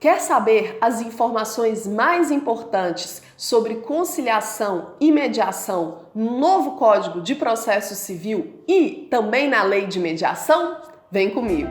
Quer saber as informações mais importantes sobre conciliação e mediação no novo Código de Processo Civil e também na Lei de Mediação? Vem comigo!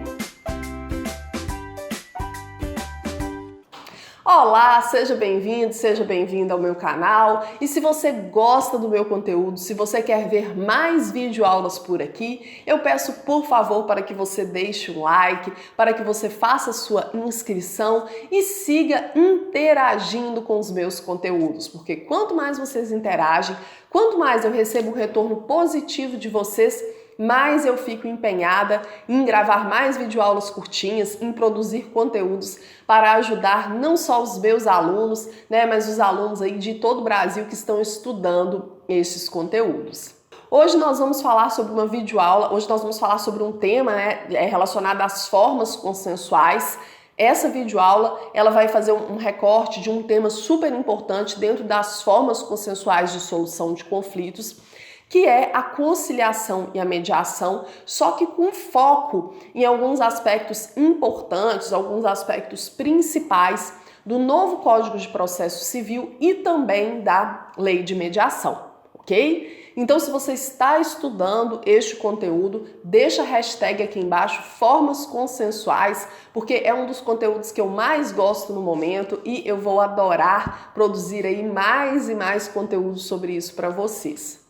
Olá, seja bem-vindo ao meu canal. E se você gosta do meu conteúdo, se você quer ver mais videoaulas por aqui, eu peço por favor para que você deixe um like, para que você faça sua inscrição e siga interagindo com os meus conteúdos, porque quanto mais vocês interagem, quanto mais eu recebo um retorno positivo de vocês, mais eu fico empenhada em gravar mais videoaulas curtinhas, em produzir conteúdos para ajudar não só os meus alunos, mas os alunos aí de todo o Brasil que estão estudando esses conteúdos. Hoje nós vamos falar sobre uma videoaula, hoje nós vamos falar sobre um tema relacionado às formas consensuais. Essa videoaula ela vai fazer um recorte de um tema super importante dentro das formas consensuais de solução de conflitos, que é a conciliação e a mediação, só que com foco em alguns aspectos importantes, alguns aspectos principais do novo Código de Processo Civil e também da Lei de Mediação, ok? Então, se você está estudando este conteúdo, deixa a hashtag aqui embaixo, formas consensuais, porque é um dos conteúdos que eu mais gosto no momento e eu vou adorar produzir aí mais e mais conteúdo sobre isso para vocês.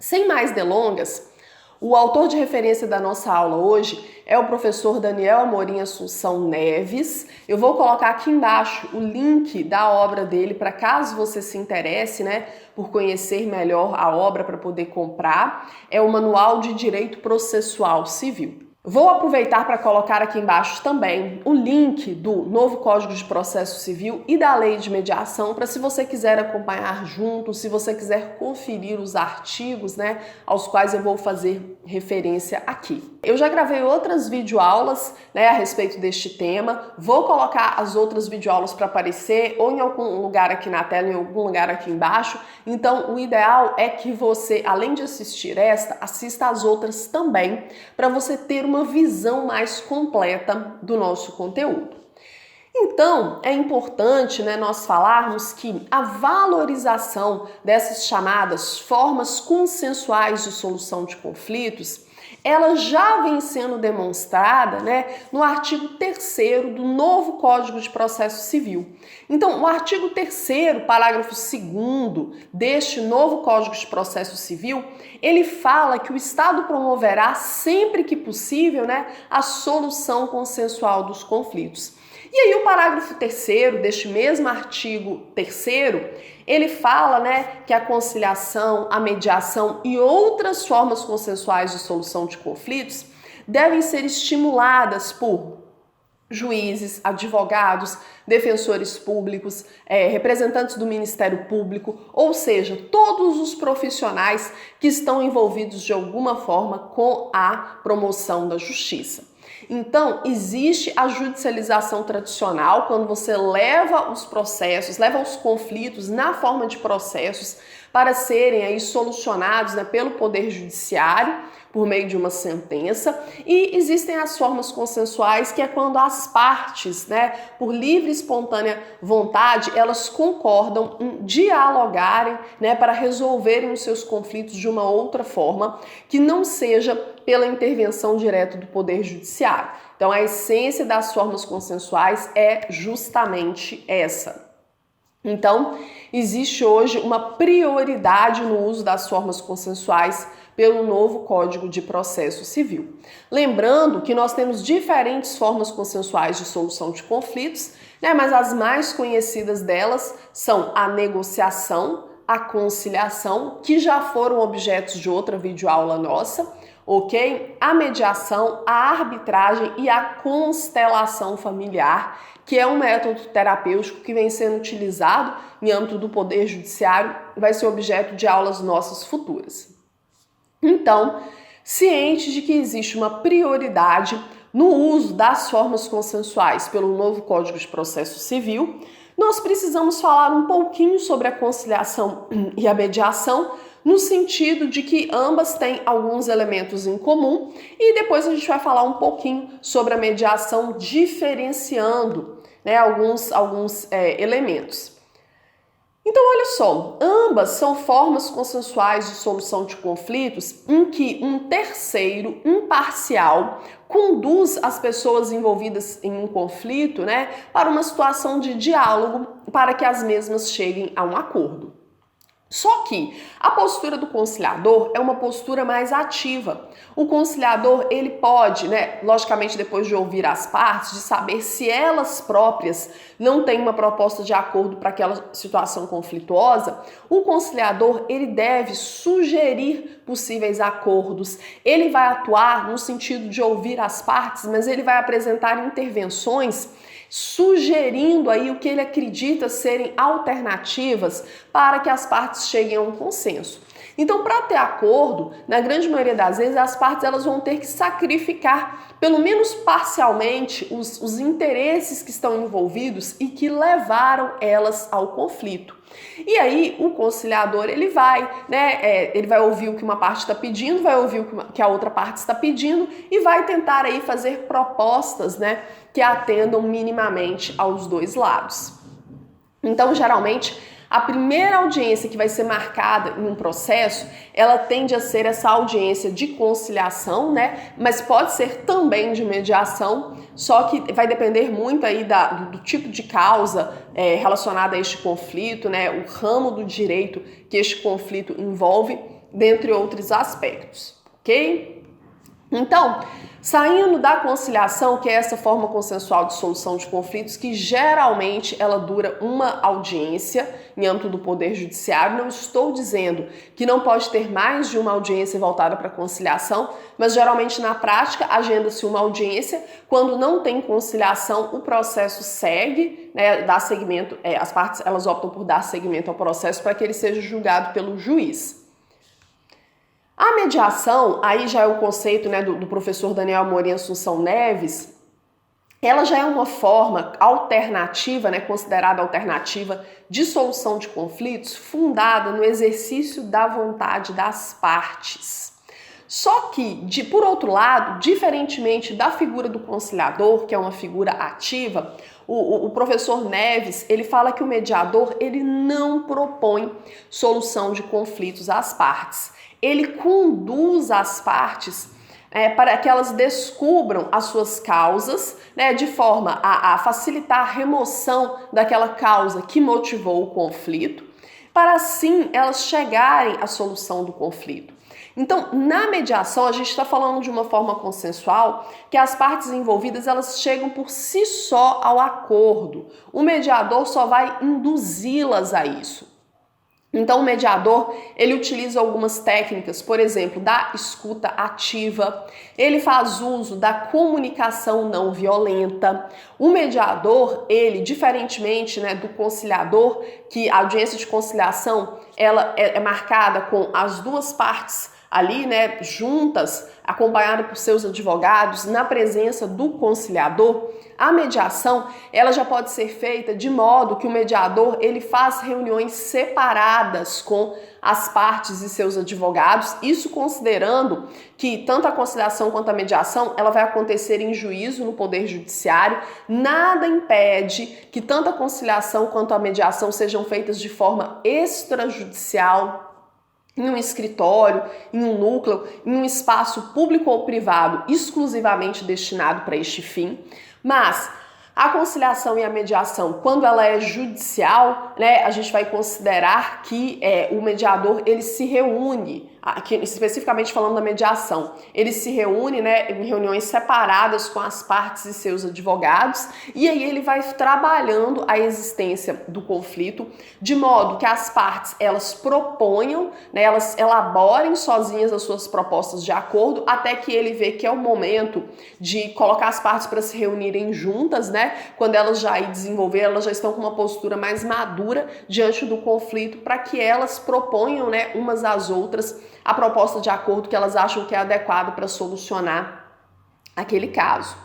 Sem mais delongas, o autor de referência da nossa aula hoje é o professor Daniel Amorim Assunção Neves. Eu vou colocar aqui embaixo o link da obra dele para caso você se interesse, por conhecer melhor a obra para poder comprar. É o Manual de Direito Processual Civil. Vou aproveitar para colocar aqui embaixo também o link do novo Código de Processo Civil e da Lei de Mediação para se você quiser acompanhar junto, se você quiser conferir os artigos, aos quais eu vou fazer referência aqui. Eu já gravei outras videoaulas, a respeito deste tema. Vou colocar as outras videoaulas para aparecer ou em algum lugar aqui na tela, em algum lugar aqui embaixo. Então, o ideal é que você, além de assistir esta, assista as outras também, para você ter uma visão mais completa do nosso conteúdo. Então, é importante nós falarmos que a valorização dessas chamadas formas consensuais de solução de conflitos, ela já vem sendo demonstrada no artigo 3º do novo Código de Processo Civil. Então, o artigo 3º, parágrafo 2º deste novo Código de Processo Civil, ele fala que o Estado promoverá, sempre que possível, a solução consensual dos conflitos. E aí o parágrafo 3º deste mesmo artigo 3º, ele fala que a conciliação, a mediação e outras formas consensuais de solução de conflitos devem ser estimuladas por juízes, advogados, defensores públicos, representantes do Ministério Público, ou seja, todos os profissionais que estão envolvidos de alguma forma com a promoção da justiça. Então, existe a judicialização tradicional, quando você leva os processos, leva os conflitos na forma de processos para serem aí solucionados pelo Poder Judiciário, por meio de uma sentença, e existem as formas consensuais, que é quando as partes, por livre e espontânea vontade, elas concordam em dialogarem, para resolverem os seus conflitos de uma outra forma, que não seja pela intervenção direta do Poder Judiciário. Então, a essência das formas consensuais é justamente essa. Então, existe hoje uma prioridade no uso das formas consensuais pelo novo Código de Processo Civil. Lembrando que nós temos diferentes formas consensuais de solução de conflitos, mas as mais conhecidas delas são a negociação, a conciliação, que já foram objetos de outra videoaula nossa, ok? A mediação, a arbitragem e a constelação familiar, que é um método terapêutico que vem sendo utilizado em âmbito do Poder Judiciário e vai ser objeto de aulas nossas futuras. Então, ciente de que existe uma prioridade no uso das formas consensuais pelo novo Código de Processo Civil, nós precisamos falar um pouquinho sobre a conciliação e a mediação no sentido de que ambas têm alguns elementos em comum e depois a gente vai falar um pouquinho sobre a mediação diferenciando, né, alguns elementos. Então, olha só, ambas são formas consensuais de solução de conflitos em que um terceiro imparcial conduz as pessoas envolvidas em um conflito, né, para uma situação de diálogo para que as mesmas cheguem a um acordo. Só que a postura do conciliador é uma postura mais ativa. O conciliador, ele pode, né, logicamente depois de ouvir as partes, de saber se elas próprias não têm uma proposta de acordo para aquela situação conflituosa, o conciliador, ele deve sugerir possíveis acordos, ele vai atuar no sentido de ouvir as partes, mas ele vai apresentar intervenções sugerindo aí o que ele acredita serem alternativas para que as partes cheguem a um consenso. Então, para ter acordo, na grande maioria das vezes, as partes elas vão ter que sacrificar, pelo menos parcialmente, os interesses que estão envolvidos e que levaram elas ao conflito. E aí, o conciliador, ele vai ouvir o que uma parte está pedindo, vai ouvir o que a outra parte está pedindo e vai tentar aí fazer propostas, né, que atendam minimamente aos dois lados. Então, geralmente, a primeira audiência que vai ser marcada em um processo, ela tende a ser essa audiência de conciliação, né? Mas pode ser também de mediação, só que vai depender muito aí do tipo de causa relacionada a este conflito, né? O ramo do direito que este conflito envolve, dentre outros aspectos, ok? Então, saindo da conciliação, que é essa forma consensual de solução de conflitos, que geralmente ela dura uma audiência em âmbito do Poder Judiciário, não estou dizendo que não pode ter mais de uma audiência voltada para conciliação, mas geralmente na prática agenda-se uma audiência, quando não tem conciliação, o processo segue, né, dá seguimento, as partes elas optam por dar seguimento ao processo para que ele seja julgado pelo juiz. A mediação, aí já é o conceito, né, do professor Daniel Amorim Assunção Neves, ela já é uma forma alternativa, né, considerada alternativa de solução de conflitos, fundada no exercício da vontade das partes. Só que, por outro lado, diferentemente da figura do conciliador, que é uma figura ativa, o professor Neves, ele fala que o mediador, ele não propõe solução de conflitos às partes. Ele conduz as partes para que elas descubram as suas causas, né, de forma a facilitar a remoção daquela causa que motivou o conflito, para assim elas chegarem à solução do conflito. Então, na mediação, a gente está falando de uma forma consensual que as partes envolvidas elas chegam por si só ao acordo. O mediador só vai induzi-las a isso. Então, o mediador, ele utiliza algumas técnicas, por exemplo, da escuta ativa, ele faz uso da comunicação não violenta. O mediador, ele, diferentemente, né, do conciliador, que a audiência de conciliação, ela é marcada com as duas partes ali, né, juntas, acompanhada por seus advogados, na presença do conciliador, a mediação, ela já pode ser feita de modo que o mediador, ele faz reuniões separadas com as partes e seus advogados, isso considerando que tanto a conciliação quanto a mediação, ela vai acontecer em juízo no Poder Judiciário, nada impede que tanto a conciliação quanto a mediação sejam feitas de forma extrajudicial, em um escritório, em um núcleo, em um espaço público ou privado exclusivamente destinado para este fim. Mas a conciliação e a mediação, quando ela é judicial, né, a gente vai considerar que o mediador ele se reúne, aqui, especificamente falando da mediação, ele se reúne, né, em reuniões separadas com as partes e seus advogados, e aí ele vai trabalhando a existência do conflito, de modo que as partes elas proponham, né, elas elaborem sozinhas as suas propostas de acordo, até que ele vê que é o momento de colocar as partes para se reunirem juntas, né? Quando elas já desenvolveram, elas já estão com uma postura mais madura diante do conflito para que elas proponham, né, umas às outras a proposta de acordo que elas acham que é adequada para solucionar aquele caso.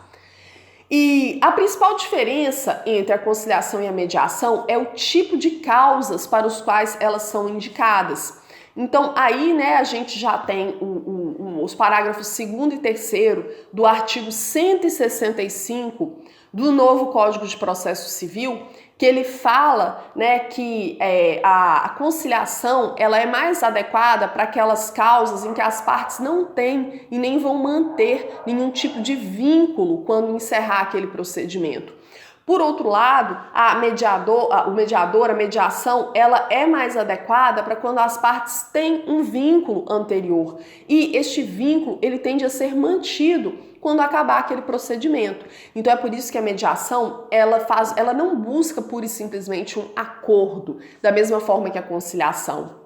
E a principal diferença entre a conciliação e a mediação é o tipo de causas para os quais elas são indicadas. Então, aí, né, a gente já tem os parágrafos 2º e 3º do artigo 165 do novo Código de Processo Civil, que ele fala, né, que a conciliação ela é mais adequada para aquelas causas em que as partes não têm e nem vão manter nenhum tipo de vínculo quando encerrar aquele procedimento. Por outro lado, a mediação, ela é mais adequada para quando as partes têm um vínculo anterior e este vínculo ele tende a ser mantido quando acabar aquele procedimento. Então é por isso que a mediação ela não busca pura e simplesmente um acordo, da mesma forma que a conciliação.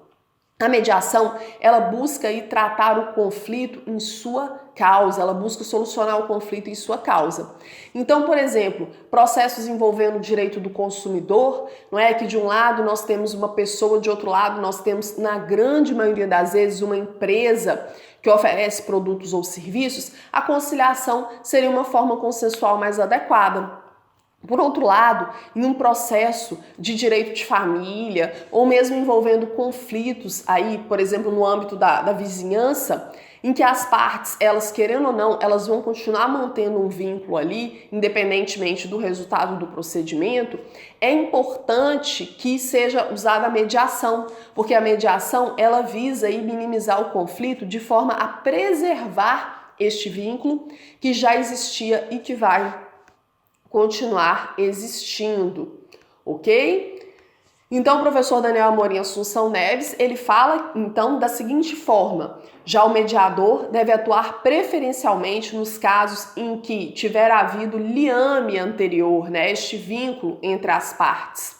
A mediação, ela busca aí tratar o conflito em sua causa, ela busca solucionar o conflito em sua causa. Então, por exemplo, processos envolvendo o direito do consumidor, não é que de um lado nós temos uma pessoa, de outro lado nós temos, na grande maioria das vezes, uma empresa que oferece produtos ou serviços, a conciliação seria uma forma consensual mais adequada. Por outro lado, em um processo de direito de família ou mesmo envolvendo conflitos aí, por exemplo, no âmbito da vizinhança, em que as partes, elas querendo ou não, elas vão continuar mantendo um vínculo ali, independentemente do resultado do procedimento, é importante que seja usada a mediação, porque a mediação, ela visa aí minimizar o conflito de forma a preservar este vínculo que já existia e que vai continuar existindo, ok? Então, o professor Daniel Amorim Assunção Neves, ele fala, então, da seguinte forma: já o mediador deve atuar preferencialmente nos casos em que tiver havido liame anterior, né, este vínculo entre as partes.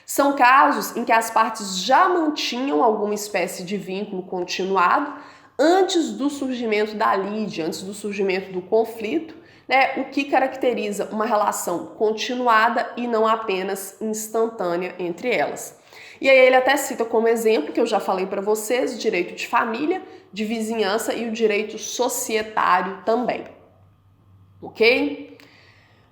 São casos em que as partes já mantinham alguma espécie de vínculo continuado antes do surgimento da lide, antes do surgimento do conflito, né, o que caracteriza uma relação continuada e não apenas instantânea entre elas. E aí ele até cita como exemplo, que eu já falei para vocês, o direito de família, de vizinhança e o direito societário também. Ok?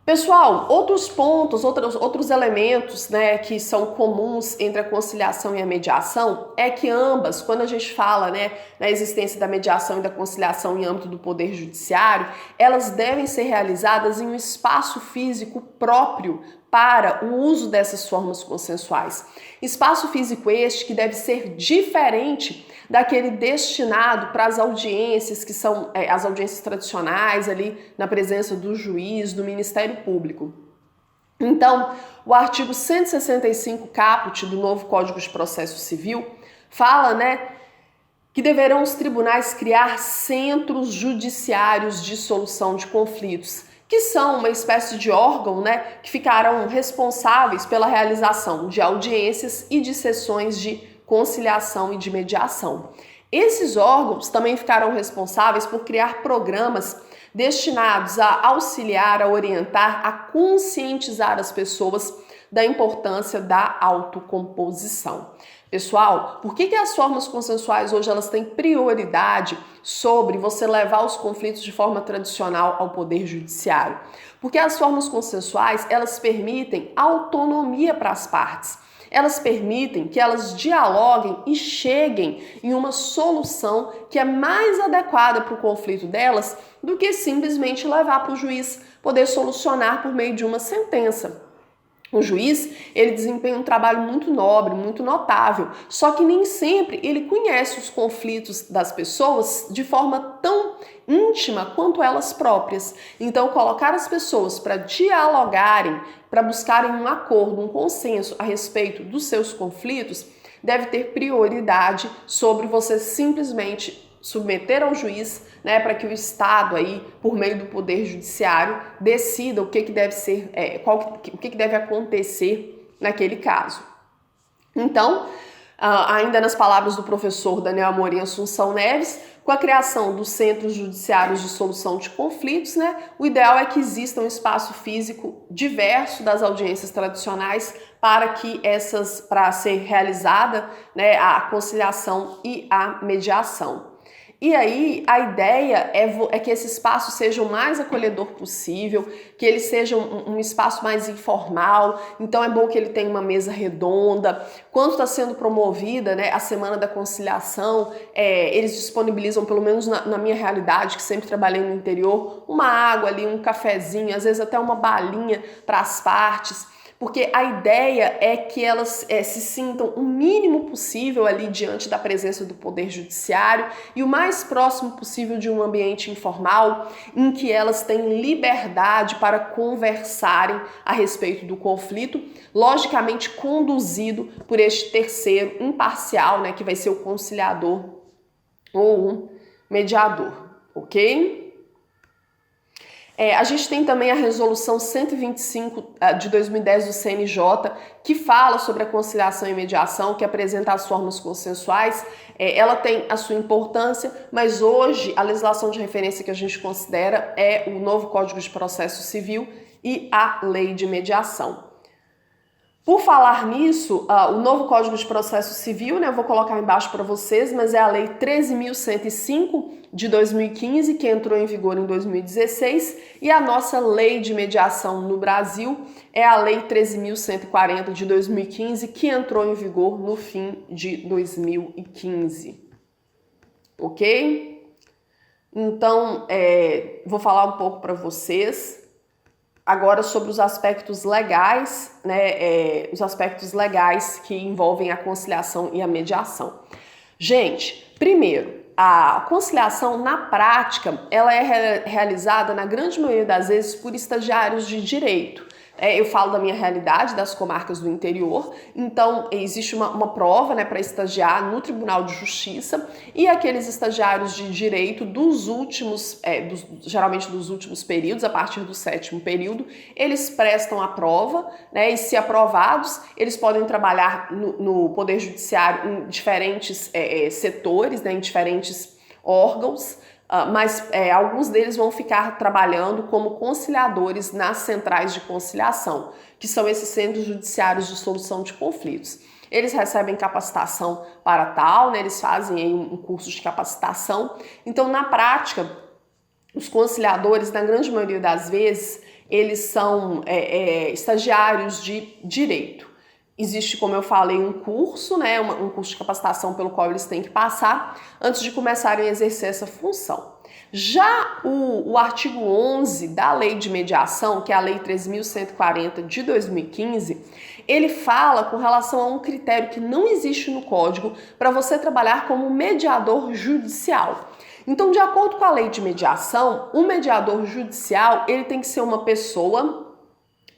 Pessoal, outros pontos, outros elementos, né, que são comuns entre a conciliação e a mediação é que ambas, quando a gente fala, né, na existência da mediação e da conciliação em âmbito do Poder Judiciário, elas devem ser realizadas em um espaço físico próprio para o uso dessas formas consensuais. Espaço físico este que deve ser diferente daquele destinado para as audiências, que são as audiências tradicionais ali na presença do juiz, do Ministério Público. Então, o artigo 165 caput do novo Código de Processo Civil fala, né, que deverão os tribunais criar centros judiciários de solução de conflitos, que são uma espécie de órgão, né, que ficarão responsáveis pela realização de audiências e de sessões de conciliação e de mediação. Esses órgãos também ficarão responsáveis por criar programas destinados a auxiliar, a orientar, a conscientizar as pessoas da importância da autocomposição. Pessoal, por que as formas consensuais hoje elas têm prioridade sobre você levar os conflitos de forma tradicional ao Poder Judiciário? Porque as formas consensuais, elas permitem autonomia para as partes. Elas permitem que elas dialoguem e cheguem em uma solução que é mais adequada para o conflito delas do que simplesmente levar para o juiz poder solucionar por meio de uma sentença. O juiz, ele desempenha um trabalho muito nobre, muito notável, só que nem sempre ele conhece os conflitos das pessoas de forma tão íntima quanto elas próprias. Então, colocar as pessoas para dialogarem, para buscarem um acordo, um consenso a respeito dos seus conflitos, deve ter prioridade sobre você simplesmente submeter ao juiz, né, para que o Estado aí, por meio do Poder Judiciário, decida o que deve ser, o que deve acontecer naquele caso. Então, ainda nas palavras do professor Daniel Amorim Assunção Neves, com a criação dos centros judiciários de solução de conflitos, né, o ideal é que exista um espaço físico diverso das audiências tradicionais para ser realizada, né, a conciliação e a mediação. E aí a ideia é que esse espaço seja o mais acolhedor possível, que ele seja um espaço mais informal. Então é bom que ele tenha uma mesa redonda. Quando está sendo promovida, né, a Semana da Conciliação, eles disponibilizam, pelo menos na minha realidade, que sempre trabalhei no interior, uma água ali, um cafezinho, às vezes até uma balinha para as partes. Porque a ideia é que elas se sintam o mínimo possível ali diante da presença do Poder Judiciário e o mais próximo possível de um ambiente informal em que elas têm liberdade para conversarem a respeito do conflito, logicamente conduzido por este terceiro imparcial, né, que vai ser o conciliador ou um mediador, ok? A gente tem também a resolução 125 de 2010 do CNJ, que fala sobre a conciliação e mediação, que apresenta as formas consensuais. Ela tem a sua importância, mas hoje a legislação de referência que a gente considera é o novo Código de Processo Civil e a Lei de Mediação. Por falar nisso, o novo Código de Processo Civil, né, eu vou colocar embaixo para vocês, mas é a Lei 13.105 de 2015, que entrou em vigor em 2016, e a nossa Lei de Mediação no Brasil é a Lei 13.140 de 2015, que entrou em vigor no fim de 2015. Ok? Então, vou falar um pouco para vocês agora sobre os aspectos legais, né, os aspectos legais que envolvem a conciliação e a mediação. Gente, primeiro, a conciliação na prática, ela é realizada na grande maioria das vezes por estagiários de direito. Eu falo da minha realidade, das comarcas do interior, então existe uma prova, né, para estagiar no Tribunal de Justiça, e aqueles estagiários de direito dos últimos, geralmente dos últimos períodos, a partir do 7º período, eles prestam a prova, né, e se aprovados, eles podem trabalhar no Poder Judiciário em diferentes setores, né, em diferentes órgãos, mas alguns deles vão ficar trabalhando como conciliadores nas centrais de conciliação, que são esses centros judiciários de solução de conflitos. Eles recebem capacitação para tal, né? Eles fazem aí um curso de capacitação. Então, na prática, os conciliadores, na grande maioria das vezes, eles são estagiários de direito. Existe, como eu falei, um curso, né, um curso de capacitação pelo qual eles têm que passar antes de começarem a exercer essa função. Já o artigo 11 da Lei de Mediação, que é a Lei 13.140 de 2015, ele fala com relação a um critério que não existe no Código para você trabalhar como mediador judicial. Então, de acordo com a Lei de Mediação, o mediador judicial ele tem que ser uma pessoa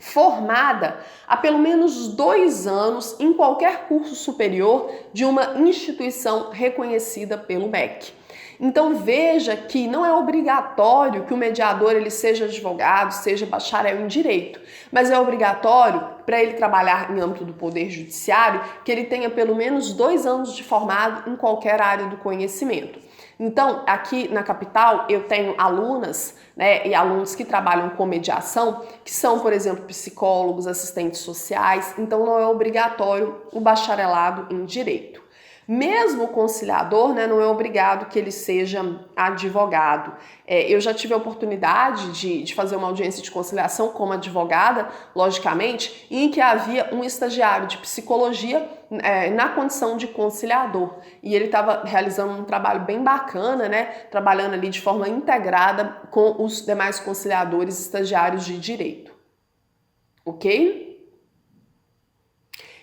formada há pelo menos 2 anos em qualquer curso superior de uma instituição reconhecida pelo MEC. Então veja que não é obrigatório que o mediador ele seja advogado, seja bacharel em direito, mas é obrigatório para ele trabalhar em âmbito do Poder Judiciário que ele tenha pelo menos 2 anos de formado em qualquer área do conhecimento. Então, aqui na capital, eu tenho alunas, né, e alunos que trabalham com mediação, que são, por exemplo, psicólogos, assistentes sociais, então não é obrigatório o bacharelado em direito. Mesmo o conciliador, né, não é obrigado que ele seja advogado. Eu já tive a oportunidade de fazer uma audiência de conciliação como advogada, logicamente, em que havia um estagiário de psicologia na condição de conciliador. E ele estava realizando um trabalho bem bacana, né, trabalhando ali de forma integrada com os demais conciliadores estagiários de direito. Ok?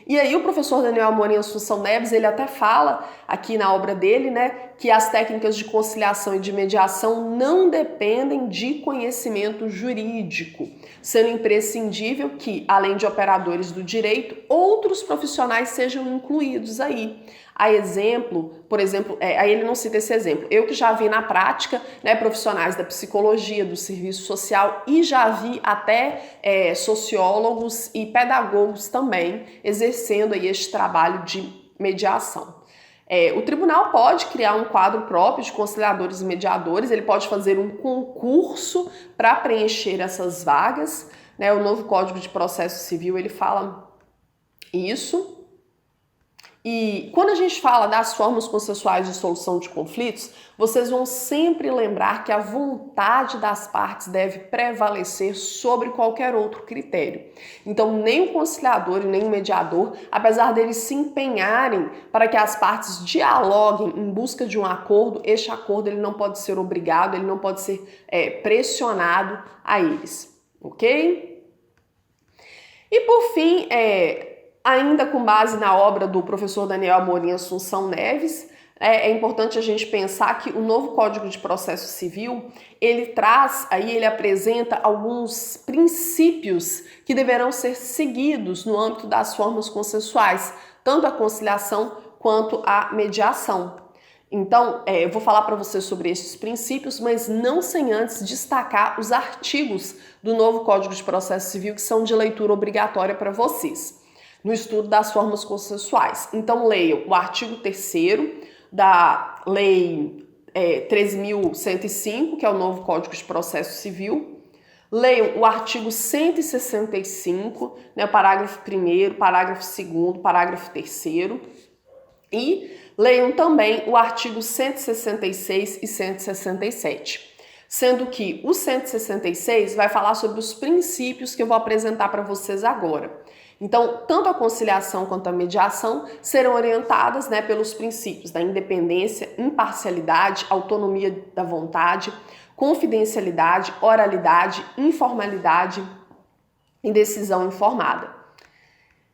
E aí o professor Daniel Amorim Assunção Neves, ele até fala aqui na obra dele, né, que as técnicas de conciliação e de mediação não dependem de conhecimento jurídico, sendo imprescindível que, além de operadores do direito, outros profissionais sejam incluídos aí. A exemplo, por exemplo, aí ele não cita esse exemplo, eu que já vi na prática, né, profissionais da psicologia, do serviço social e já vi até sociólogos e pedagogos também exercendo aí este trabalho de mediação. O tribunal pode criar um quadro próprio de conciliadores e mediadores, ele pode fazer um concurso para preencher essas vagas, né? O novo Código de Processo Civil ele fala isso. E quando a gente fala das formas consensuais de solução de conflitos, vocês vão sempre lembrar que a vontade das partes deve prevalecer sobre qualquer outro critério. Então, nem o conciliador e nem o mediador, apesar deles se empenharem para que as partes dialoguem em busca de um acordo, este acordo ele não pode ser obrigado, ele não pode ser pressionado a eles, ok? E por fim, ainda com base na obra do professor Daniel Amorim Assunção Neves, é importante a gente pensar que o novo Código de Processo Civil, ele apresenta alguns princípios que deverão ser seguidos no âmbito das formas consensuais, tanto a conciliação quanto a mediação. Então, eu vou falar para vocês sobre esses princípios, mas não sem antes destacar os artigos do novo Código de Processo Civil que são de leitura obrigatória para vocês no estudo das formas consensuais. Então, leiam o artigo 3º da Lei 13.105, que é o novo Código de Processo Civil. Leiam o artigo 165, né, parágrafo 1º, parágrafo 2º, parágrafo 3º. E leiam também o artigo 166 e 167. Sendo que o 166 vai falar sobre os princípios que eu vou apresentar para vocês agora. Então, tanto a conciliação quanto a mediação serão orientadas, né, pelos princípios da independência, imparcialidade, autonomia da vontade, confidencialidade, oralidade, informalidade e decisão informada.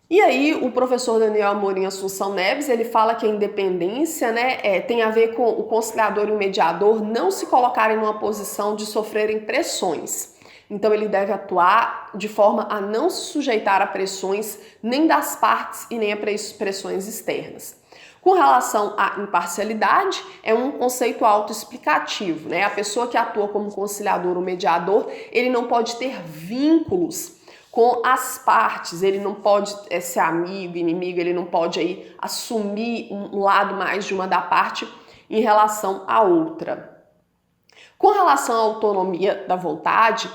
E aí, o professor Daniel Amorim Assunção Neves, ele fala que a independência, né, tem a ver com o conciliador e o mediador não se colocarem numa posição de sofrerem pressões. Então, ele deve atuar de forma a não se sujeitar a pressões nem das partes e nem a pressões externas. Com relação à imparcialidade, é um conceito autoexplicativo, né? A pessoa que atua como conciliador ou mediador, ele não pode ter vínculos com as partes, ele não pode ser amigo, inimigo, ele não pode aí assumir um lado mais de uma da parte em relação à outra. Com relação à autonomia da vontade,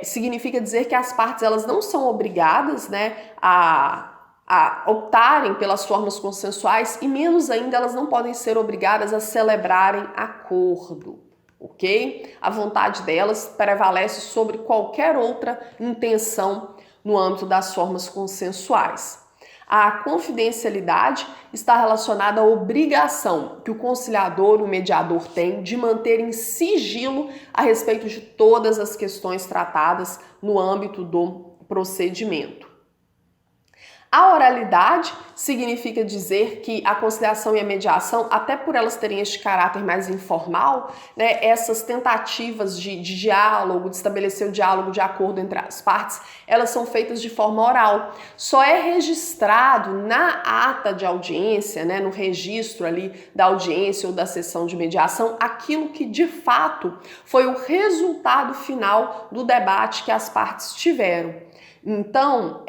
significa dizer que as partes elas não são obrigadas, né, a optarem pelas formas consensuais e menos ainda elas não podem ser obrigadas a celebrarem acordo, ok? A vontade delas prevalece sobre qualquer outra intenção no âmbito das formas consensuais. A confidencialidade está relacionada à obrigação que o conciliador ou o mediador tem de manter em sigilo a respeito de todas as questões tratadas no âmbito do procedimento. A oralidade significa dizer que a conciliação e a mediação, até por elas terem este caráter mais informal, né, essas tentativas de diálogo, de estabelecer o diálogo de acordo entre as partes, elas são feitas de forma oral. Só é registrado na ata de audiência, né, no registro ali da audiência ou da sessão de mediação, aquilo que de fato foi o resultado final do debate que as partes tiveram. Então,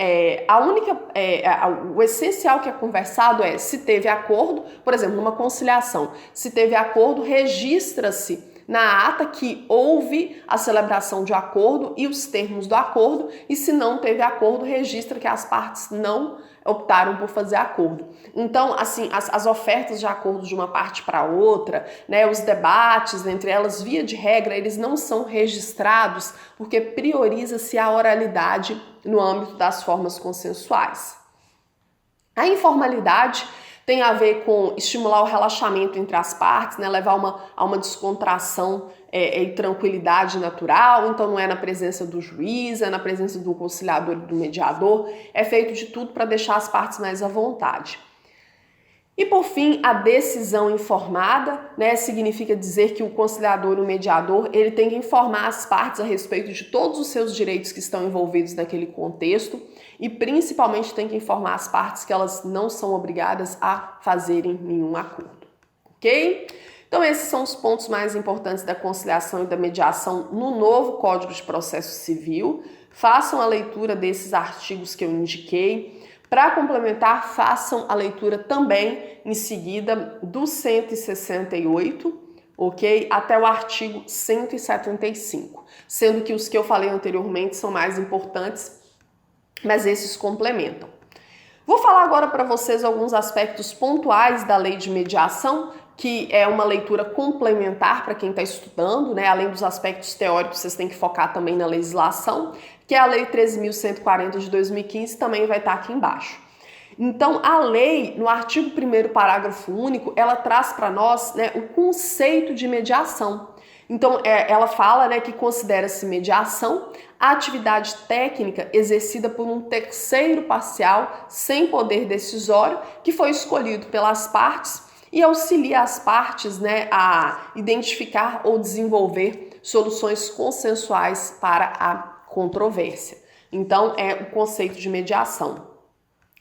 o essencial que é conversado é se teve acordo, por exemplo, numa conciliação, se teve acordo, registra-se na ata que houve a celebração de acordo e os termos do acordo, e se não teve acordo, registra que as partes não optaram por fazer acordo. Então, assim, as ofertas de acordo de uma parte para outra, né, os debates entre elas, via de regra, eles não são registrados porque prioriza-se a oralidade no âmbito das formas consensuais. A informalidade tem a ver com estimular o relaxamento entre as partes, né, levar a uma descontração e tranquilidade natural. Então não é na presença do juiz, é na presença do conciliador e do mediador, é feito de tudo para deixar as partes mais à vontade. E por fim, a decisão informada, né, significa dizer que o conciliador e o mediador, ele tem que informar as partes a respeito de todos os seus direitos que estão envolvidos naquele contexto e principalmente tem que informar as partes que elas não são obrigadas a fazerem nenhum acordo, ok? Então esses são os pontos mais importantes da conciliação e da mediação no novo Código de Processo Civil. Façam a leitura desses artigos que eu indiquei. Para complementar, façam a leitura também em seguida do 168, ok? Até o artigo 175, sendo que os que eu falei anteriormente são mais importantes, mas esses complementam. Vou falar agora para vocês alguns aspectos pontuais da lei de mediação, que é uma leitura complementar para quem está estudando, né? Além dos aspectos teóricos, vocês têm que focar também na legislação, que é a Lei 13.140 de 2015, também vai estar aqui embaixo. Então, a lei, no artigo 1º, parágrafo único, ela traz para nós, né, o conceito de mediação. Então, ela fala, né, que considera-se mediação a atividade técnica exercida por um terceiro parcial sem poder decisório que foi escolhido pelas partes e auxilia as partes, né, a identificar ou desenvolver soluções consensuais para a controvérsia. Então, é o conceito de mediação.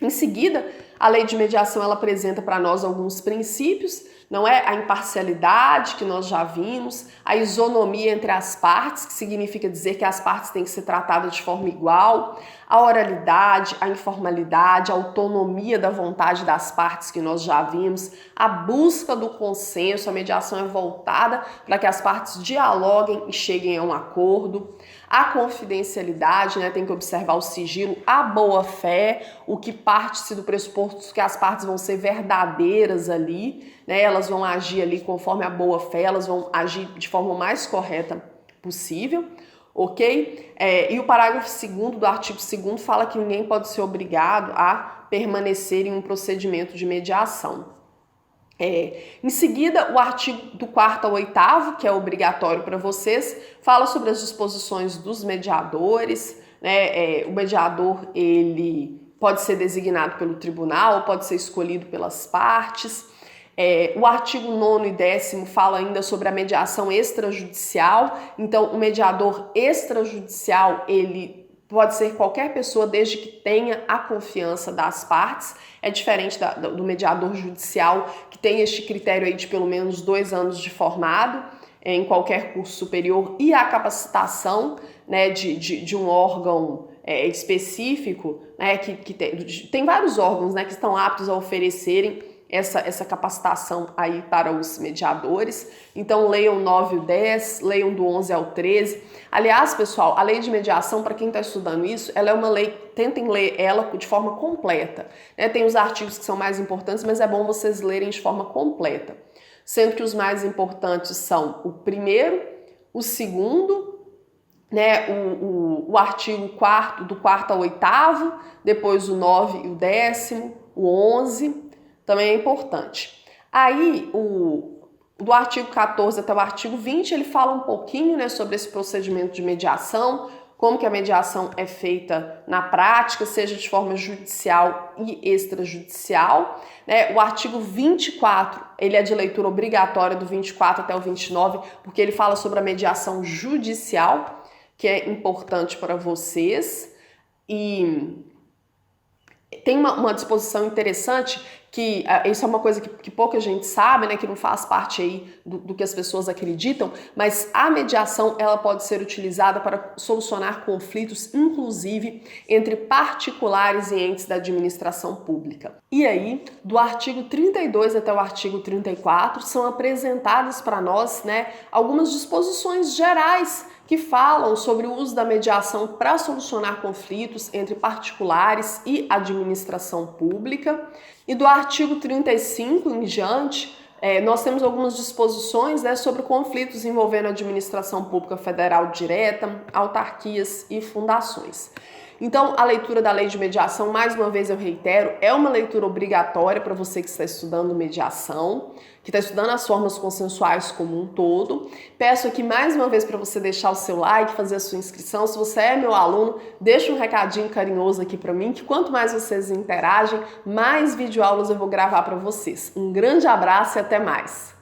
Em seguida, a lei de mediação ela apresenta para nós alguns princípios, não é? A imparcialidade, que nós já vimos, a isonomia entre as partes, que significa dizer que as partes têm que ser tratadas de forma igual, a oralidade, a informalidade, a autonomia da vontade das partes, que nós já vimos, a busca do consenso, a mediação é voltada para que as partes dialoguem e cheguem a um acordo, a confidencialidade, né, tem que observar o sigilo, a boa-fé, o que parte-se do pressuposto que as partes vão ser verdadeiras ali, né, elas vão agir ali conforme a boa-fé, elas vão agir de forma mais correta possível, ok? E o parágrafo 2º do artigo 2º fala que ninguém pode ser obrigado a permanecer em um procedimento de mediação. Em seguida, o artigo do 4º ao 8º, que é obrigatório para vocês, fala sobre as disposições dos mediadores, né? O mediador, ele pode ser designado pelo tribunal, pode ser escolhido pelas partes. O artigo 9º e 10º fala ainda sobre a mediação extrajudicial. Então, o mediador extrajudicial, ele pode ser qualquer pessoa desde que tenha a confiança das partes. É diferente do mediador judicial, que tem este critério aí de pelo menos 2 anos de formado em qualquer curso superior e a capacitação, né, de um órgão específico, né, que tem vários órgãos, né, que estão aptos a oferecerem essa capacitação aí para os mediadores. Então leiam 9 e 10, leiam do 11 ao 13. Aliás, pessoal, a lei de mediação, para quem está estudando isso, ela é uma lei, tentem ler ela de forma completa, né? Tem os artigos que são mais importantes, mas é bom vocês lerem de forma completa. Sendo que os mais importantes são o 1º, o 2º, né, o artigo 4º, do 4º ao 8º, depois o 9 e o 10º, o 11, também é importante. Aí, do artigo 14 até o artigo 20, ele fala um pouquinho, né, sobre esse procedimento de mediação, como que a mediação é feita na prática, seja de forma judicial e extrajudicial, né? O artigo 24, ele é de leitura obrigatória do 24 até o 29, porque ele fala sobre a mediação judicial, que é importante para vocês. E tem uma disposição interessante, que isso é uma coisa que pouca gente sabe, né, que não faz parte aí do que as pessoas acreditam, mas a mediação ela pode ser utilizada para solucionar conflitos, inclusive entre particulares e entes da administração pública. E aí, do artigo 32 até o artigo 34, são apresentadas para nós, né, algumas disposições gerais que falam sobre o uso da mediação para solucionar conflitos entre particulares e administração pública. E do artigo 35 em diante, nós temos algumas disposições, né, sobre conflitos envolvendo a administração pública federal direta, autarquias e fundações. Então, a leitura da lei de mediação, mais uma vez eu reitero, é uma leitura obrigatória para você que está estudando mediação, que está estudando as formas consensuais como um todo. Peço aqui mais uma vez para você deixar o seu like, fazer a sua inscrição. Se você é meu aluno, deixa um recadinho carinhoso aqui para mim, que quanto mais vocês interagem, mais videoaulas eu vou gravar para vocês. Um grande abraço e até mais!